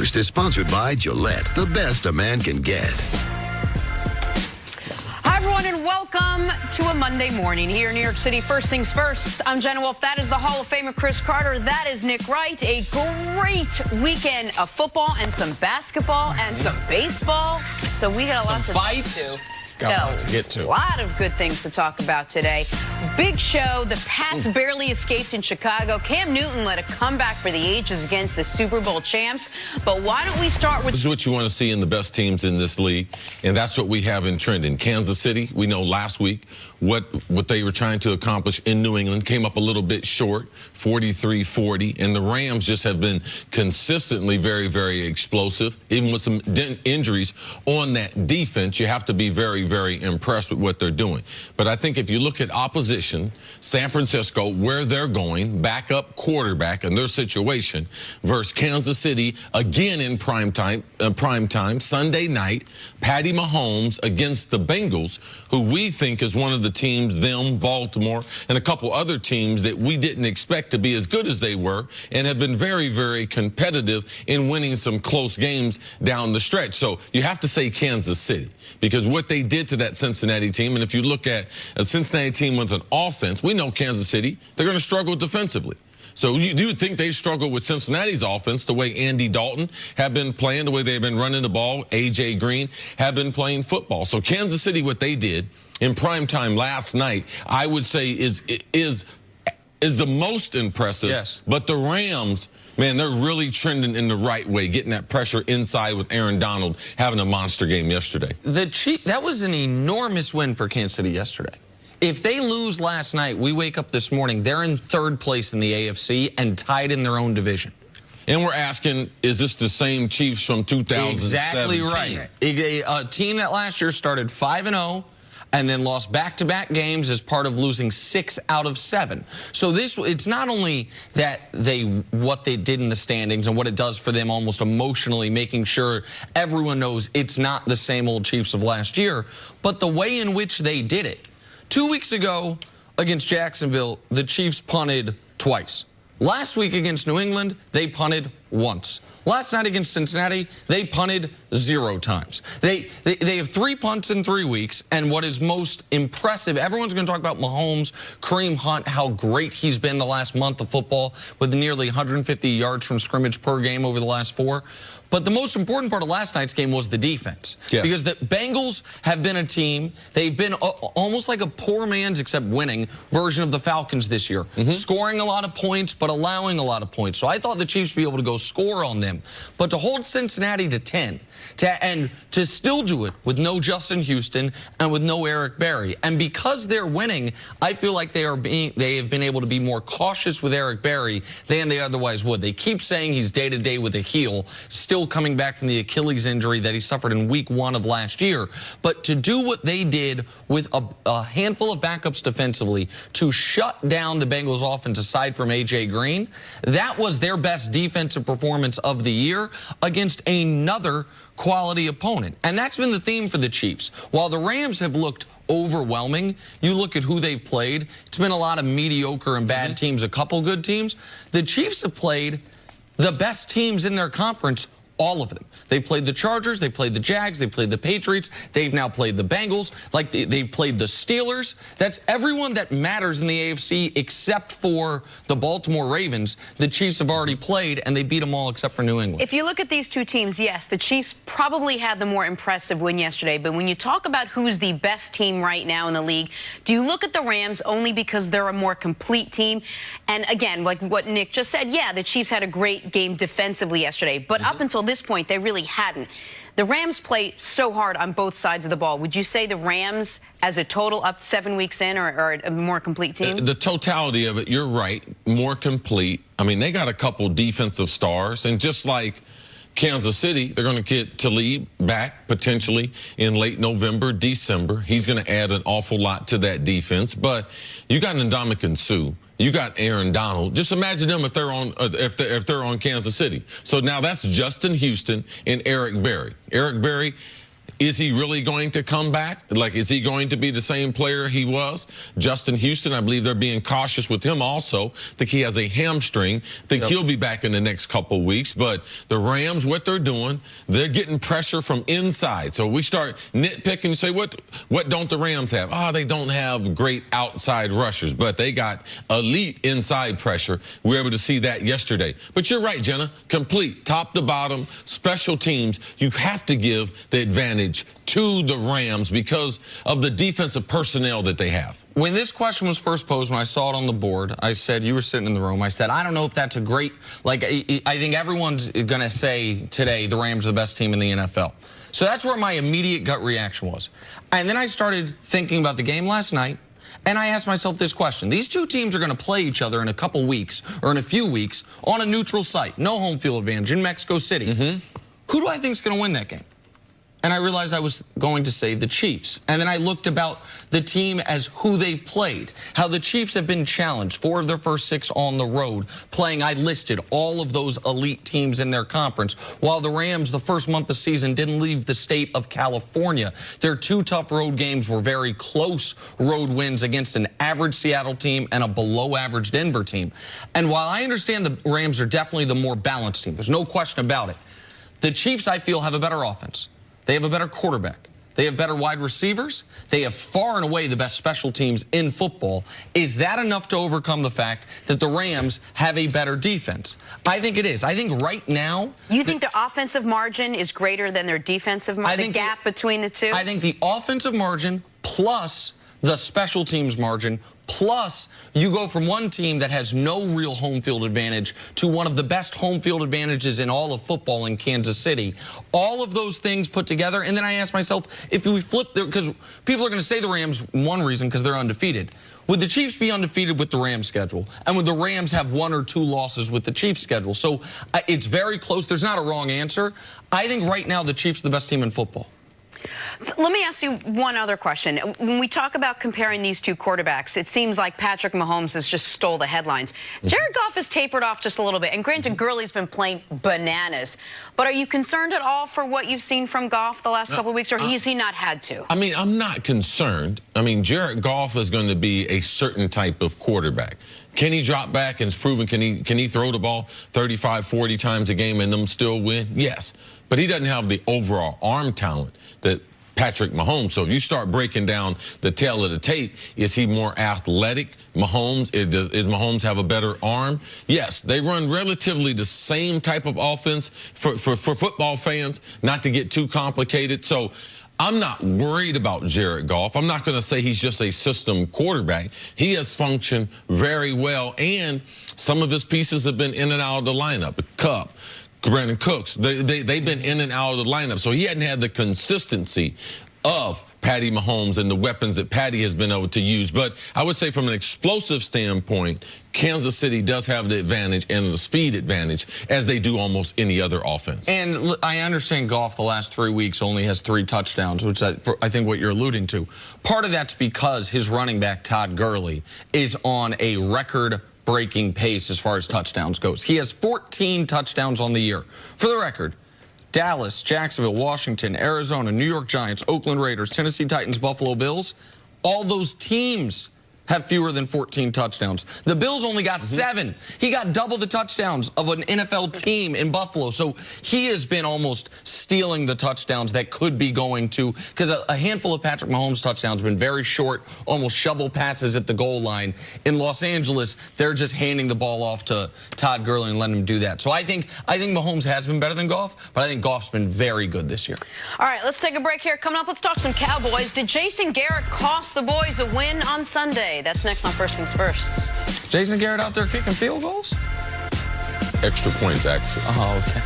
First is sponsored by Gillette, the best a man can get. Hi, everyone, and welcome to a Monday morning here in New York City. First things first, I'm Jenna Wolf. That is the Hall of Famer Chris Carter. That is Nick Wright. A great weekend of football and some basketball and some baseball. So we got a lot to fights. Get to. A lot of good things to talk about today. Big show. The Pats barely escaped in Chicago. Cam Newton led a comeback for the ages against the Super Bowl champs. But why don't we start with... This is what you want to see in the best teams in this league, and that's what we have in trend. In Kansas City, we know last week what they were trying to accomplish in New England came up a little bit short, 43-40, and the Rams just have been consistently very, very explosive. Even with some injuries on that defense, you have to be very, very impressed with what they're doing. But I think if you look at opposition, San Francisco, where they're going, backup quarterback and their situation, versus Kansas City, again in prime time, Sunday night, Patty Mahomes against the Bengals, who we think is one of the teams, them, Baltimore, and a couple other teams that we didn't expect to be as good as they were and have been very, very competitive in winning some close games down the stretch. So you have to say Kansas City, because what they did to that Cincinnati team, and if you look at a Cincinnati team with an offense, we know Kansas City, they're going to struggle defensively. So you do think they struggle with Cincinnati's offense, the way Andy Dalton have been playing, the way they've been running the ball, A.J. Green have been playing football. So Kansas City, what they did in primetime last night, I would say is the most impressive. Yes. But the Rams, man, they're really trending in the right way, getting that pressure inside with Aaron Donald having a monster game yesterday. That was an enormous win for Kansas City yesterday. If they lose last night, we wake up this morning, they're in third place in the AFC and tied in their own division. And we're asking, is this the same Chiefs from 2017? Exactly right. A team that last year started 5-0 and then lost back-to-back games as part of losing 6 out of 7. So it's not only that what they did in the standings and what it does for them almost emotionally, making sure everyone knows it's not the same old Chiefs of last year, but the way in which they did it. 2 weeks ago against Jacksonville, the Chiefs punted twice. Last week against New England, they punted once. Last night against Cincinnati, they punted 0 times. They have 3 punts in 3 weeks, and what is most impressive, everyone's going to talk about Mahomes, Kareem Hunt, how great he's been the last month of football with nearly 150 yards from scrimmage per game over the last 4. But the most important part of last night's game was the defense. Yes. Because the Bengals have been a team, they've been almost like a poor man's, except winning, version of the Falcons this year. Scoring a lot of points, but allowing a lot of points. So I thought the Chiefs would be able to go score on them. But to hold Cincinnati to 10, and to still do it with no Justin Houston and with no Eric Berry. And because they're winning, I feel like they have been able to be more cautious with Eric Berry than they otherwise would. They keep saying he's day-to-day with a heel, still coming back from the Achilles injury that he suffered in week 1 of last year. But to do what they did with a handful of backups defensively to shut down the Bengals offense aside from A.J. Green, that was their best defensive performance of the year against another quality opponent. And that's been the theme for the Chiefs. While the Rams have looked overwhelming, you look at who they've played, it's been a lot of mediocre and bad teams, a couple good teams. The Chiefs have played the best teams in their conference, all of them. They've played the Chargers, they've played the Jags, they've played the Patriots, they've now played the Bengals, like they've played the Steelers. That's everyone that matters in the AFC except for the Baltimore Ravens. The Chiefs have already played, and they beat them all except for New England. If you look at these two teams, yes, the Chiefs probably had the more impressive win yesterday. But when you talk about who's the best team right now in the league, do you look at the Rams only because they're a more complete team? And again, like what Nick just said, yeah, the Chiefs had a great game defensively yesterday. But up until this point, they really hadn't. The Rams play so hard on both sides of the ball. Would you say the Rams, as a total, up 7 weeks in, are a more complete team? The totality of it, you're right, more complete. I mean, they got a couple defensive stars, and just like Kansas City, they're going to get Talib back potentially in late November, December. He's going to add an awful lot to that defense. But you got Ndamukong Suh. You got Aaron Donald. Just imagine them if they're on Kansas City. So now that's Justin Houston and Eric Berry. Eric Berry, Is he really going to come back? Like, is he going to be the same player he was? Justin Houston, I believe they're being cautious with him also. I think he has a hamstring. I think he'll be back in the next couple weeks. But the Rams, what they're doing, they're getting pressure from inside. So we start nitpicking and say, what don't the Rams have? They don't have great outside rushers, but they got elite inside pressure. We were able to see that yesterday. But you're right, Jenna. Complete, top to bottom, special teams. You have to give the advantage to the Rams because of the defensive personnel that they have. When this question was first posed, when I saw it on the board, I said, you were sitting in the room, I said, I don't know if that's a great, like, I think everyone's going to say today the Rams are the best team in the NFL. So that's where my immediate gut reaction was. And then I started thinking about the game last night, and I asked myself this question. These two teams are going to play each other in a couple weeks, or in a few weeks, on a neutral site. No home field advantage in Mexico City. Who do I think is going to win that game? And I realized I was going to say the Chiefs. And then I looked about the team as who they've played, how the Chiefs have been challenged, 4 of their first 6 on the road, playing, I listed all of those elite teams in their conference, while the Rams, the first month of the season, didn't leave the state of California. Their 2 tough road games were very close road wins against an average Seattle team and a below-average Denver team. And while I understand the Rams are definitely the more balanced team, there's no question about it, the Chiefs, I feel, have a better offense. They have a better quarterback. They have better wide receivers. They have far and away the best special teams in football. Is that enough to overcome the fact that the Rams have a better defense? I think it is. I think right now... You think the offensive margin is greater than their defensive margin, the gap between the two? I think the offensive margin plus the special teams margin, plus you go from one team that has no real home field advantage to one of the best home field advantages in all of football in Kansas City. All of those things put together, and then I ask myself, if we flip, because people are going to say the Rams, one reason, because they're undefeated. Would the Chiefs be undefeated with the Rams schedule? And would the Rams have 1 or 2 losses with the Chiefs schedule? So it's very close. There's not a wrong answer. I think right now the Chiefs are the best team in football. So let me ask you one other question. When we talk about comparing these two quarterbacks, it seems like Patrick Mahomes has just stole the headlines. Jared Goff has tapered off just a little bit, and granted, Gurley's been playing bananas. But are you concerned at all for what you've seen from Goff the last couple of weeks, or has he not had to? I mean, I'm not concerned. I mean, Jared Goff is going to be a certain type of quarterback. Can he drop back and it's proven? Can he throw the ball 35, 40 times a game and them still win? Yes. But he doesn't have the overall arm talent that Patrick Mahomes. So if you start breaking down the tail of the tape, is he more athletic? Mahomes, does Mahomes have a better arm? Yes, they run relatively the same type of offense for football fans, not to get too complicated. So I'm not worried about Jared Goff. I'm not going to say he's just a system quarterback. He has functioned very well, and some of his pieces have been in and out of the lineup. Kupp, Brandon Cooks, they've been in and out of the lineup. So he hadn't had the consistency of Patty Mahomes and the weapons that Patty has been able to use. But I would say from an explosive standpoint, Kansas City does have the advantage and the speed advantage as they do almost any other offense. And I understand Goff the last 3 weeks only has 3 touchdowns, which I think what you're alluding to. Part of that's because his running back, Todd Gurley, is on a record-breaking pace as far as touchdowns goes. He has 14 touchdowns on the year. For the record, Dallas, Jacksonville, Washington, Arizona, New York Giants, Oakland Raiders, Tennessee Titans, Buffalo Bills, all those teams have fewer than 14 touchdowns. The Bills only got 7. He got double the touchdowns of an NFL team in Buffalo. So he has been almost stealing the touchdowns that could be going to, because a handful of Patrick Mahomes touchdowns have been very short, almost shovel passes at the goal line. In Los Angeles, they're just handing the ball off to Todd Gurley and letting him do that. So I think Mahomes has been better than Goff, but I think Goff's been very good this year. All right, let's take a break here. Coming up, let's talk some Cowboys. Did Jason Garrett cost the boys a win on Sunday? That's next on First Things First. Jason Garrett out there kicking field goals? Extra points, actually. Oh, okay.